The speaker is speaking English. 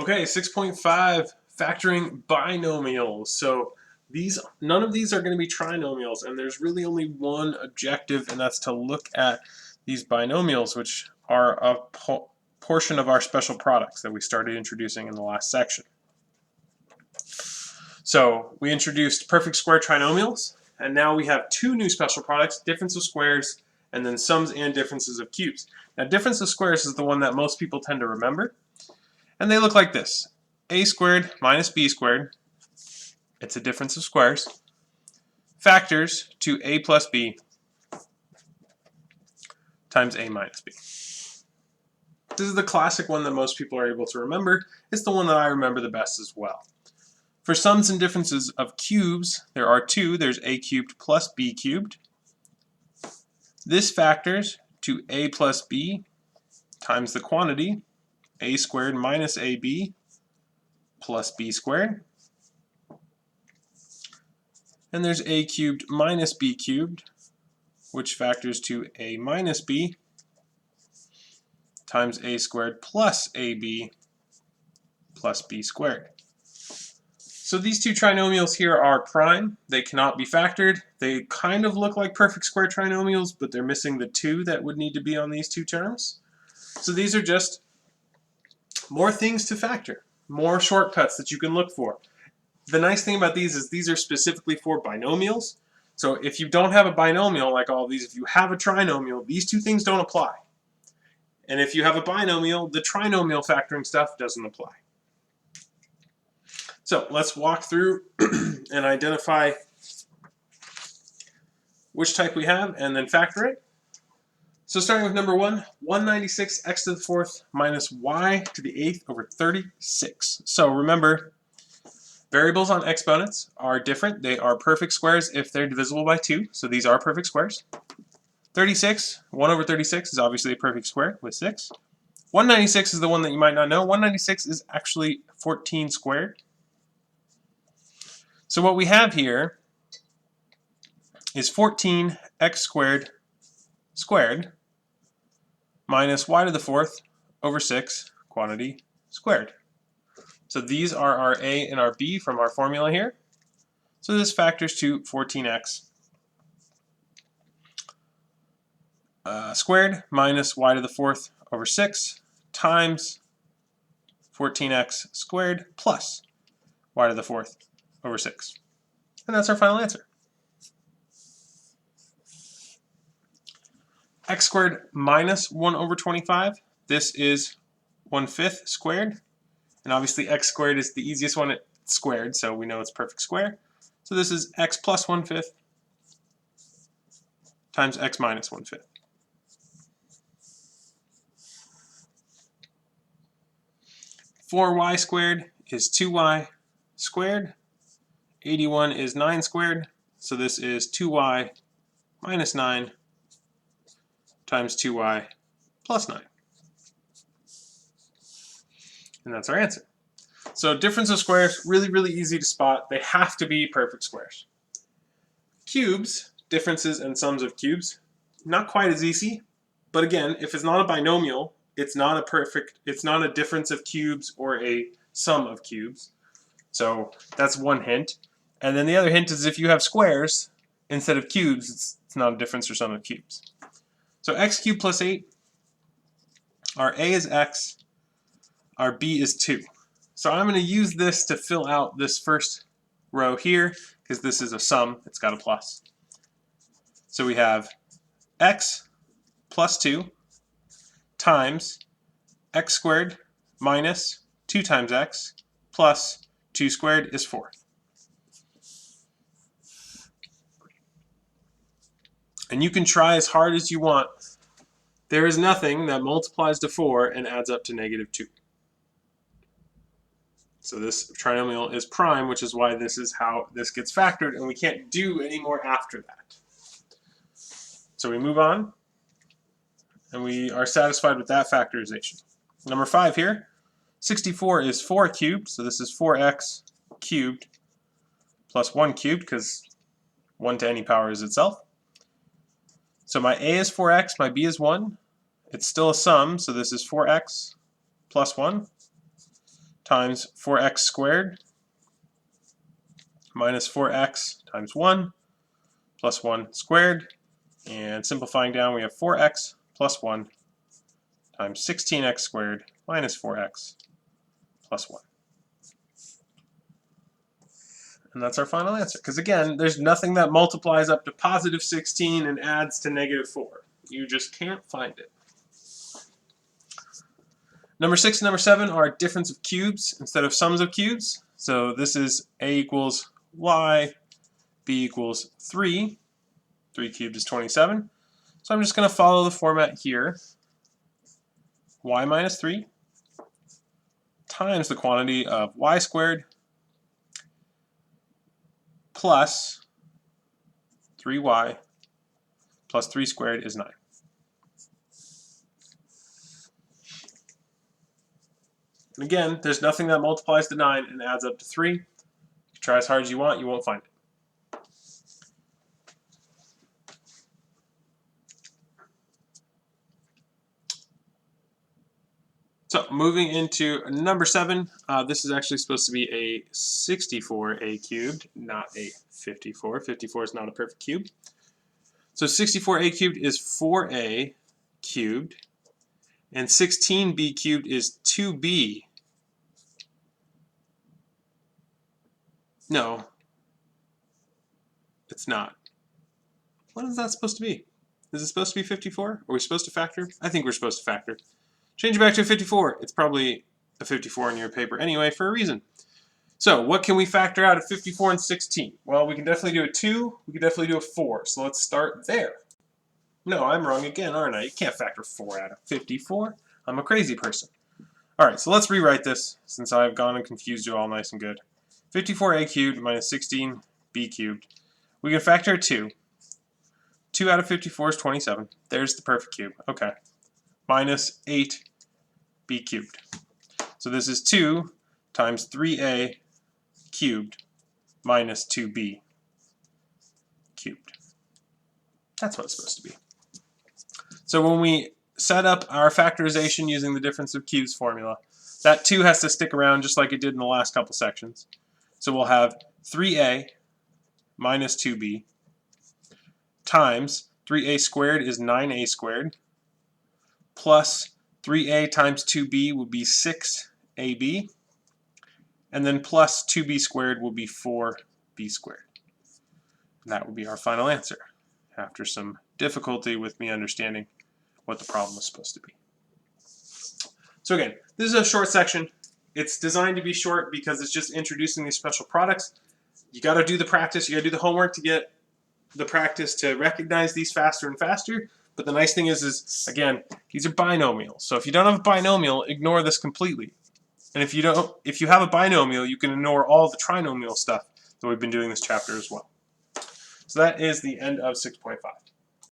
Okay, 6.5, factoring binomials. So none of these are going to be trinomials, and there's really only one objective, and that's to look at these binomials, which are a portion of our special products that we started introducing in the last section. So we introduced perfect square trinomials, and now we have two new special products, difference of squares, and then sums and differences of cubes. Now, difference of squares is the one that most people tend to remember. And they look like this. A squared minus b squared, it's a difference of squares, factors to a plus b times a minus b. This is the classic one that most people are able to remember. It's the one that I remember the best as well. For sums and differences of cubes, there are two. There's a cubed plus b cubed. This factors to a plus b times the quantity, a squared minus ab plus b squared. And there's a cubed minus b cubed, which factors to a minus b times a squared plus ab plus b squared. So these two trinomials here are prime. They cannot be factored. They kind of look like perfect square trinomials, but they're missing the 2 that would need to be on these two terms. So these are just more things to factor, more shortcuts that you can look for. The nice thing about these is these are specifically for binomials. So if you don't have a binomial like all of these, if you have a trinomial, these two things don't apply. And if you have a binomial, the trinomial factoring stuff doesn't apply. So let's walk through and identify which type we have and then factor it. So starting with number 1, 196 x to the 4th minus y to the 8th over 36. So remember, variables on exponents are different. They are perfect squares if they're divisible by 2. So these are perfect squares. 36, 1 over 36 is obviously a perfect square with 6. 196 is the one that you might not know. 196 is actually 14 squared. So what we have here is 14x squared squared minus y to the 4th over 6 quantity squared. So these are our a and our b from our formula here. So this factors to 14x squared minus y to the 4th over 6 times 14x squared plus y to the 4th over 6. And that's our final answer. X squared minus 1 over 25. This is 1/5 squared. And obviously x squared is the easiest one squared, so we know it's perfect square. So this is x plus 1/5 times x minus 1/5. Four y squared is 2y squared. 81 is 9 squared, so this is 2y minus 9 times 2y plus 9. And that's our answer. So difference of squares, really, really easy to spot. They have to be perfect squares. Cubes, differences and sums of cubes, not quite as easy, but again, if it's not a binomial, it's not a difference of cubes or a sum of cubes. So that's one hint. And then the other hint is if you have squares instead of cubes, it's not a difference or sum of cubes. So x cubed plus 8, our a is x, our b is 2. So I'm going to use this to fill out this first row here, because this is a sum, it's got a plus. So we have x plus 2 times x squared minus 2 times x plus 2 squared is 4. And you can try as hard as you want. There is nothing that multiplies to 4 and adds up to -2. So this trinomial is prime, which is why this is how this gets factored, and we can't do any more after that. So we move on, and we are satisfied with that factorization. Number 5 here, 64 is 4 cubed, so this is 4x cubed plus 1 cubed, because 1 to any power is itself. So my a is 4x, my b is 1. It's still a sum, so this is 4x plus 1 times 4x squared minus 4x times 1 plus 1 squared. And simplifying down, we have 4x plus 1 times 16x squared minus 4x plus 1. And that's our final answer. Because again, there's nothing that multiplies up to positive 16 and adds to negative 4. You just can't find it. Number 6 and number 7 are difference of cubes instead of sums of cubes. So this is a equals y, b equals 3. 3 cubed is 27. So I'm just going to follow the format here. Y minus 3 times the quantity of y squared plus 3y plus 3 squared is 9. And again, there's nothing that multiplies to 9 and adds up to 3. You can try as hard as you want, you won't find it. So moving into number 7, this is actually supposed to be a 64a cubed, not a 54. 54 is not a perfect cube. So 64a cubed is 4a cubed, and 16b cubed is 2b. No, it's not. What is that supposed to be? Is it supposed to be 54? Are we supposed to factor? I think we're supposed to factor. Change it back to a 54. It's probably a 54 in your paper anyway for a reason. So what can we factor out of 54 and 16? Well, we can definitely do a 2. We can definitely do a 4. So let's start there. No, I'm wrong again, aren't I? You can't factor 4 out of 54. I'm a crazy person. All right, so let's rewrite this since I've gone and confused you all nice and good. 54a cubed minus 16b cubed. We can factor a 2. 2 out of 54 is 27. There's the perfect cube. Okay. Minus 8b cubed. So this is 2 times 3a cubed minus 2b cubed. That's what it's supposed to be. So when we set up our factorization using the difference of cubes formula, that 2 has to stick around just like it did in the last couple sections. So we'll have 3a minus 2b times 3a squared is 9a squared plus 3a times 2b would be 6ab, and then plus 2b squared will be 4b squared. And that would be our final answer, after some difficulty with me understanding what the problem was supposed to be. So again, this is a short section. It's designed to be short because it's just introducing these special products. You got to do the practice, you got to do the homework to get the practice to recognize these faster and faster. But the nice thing is again, these are binomials. So if you don't have a binomial, ignore this completely. And if you have a binomial, you can ignore all the trinomial stuff that we've been doing this chapter as well. So that is the end of 6.5.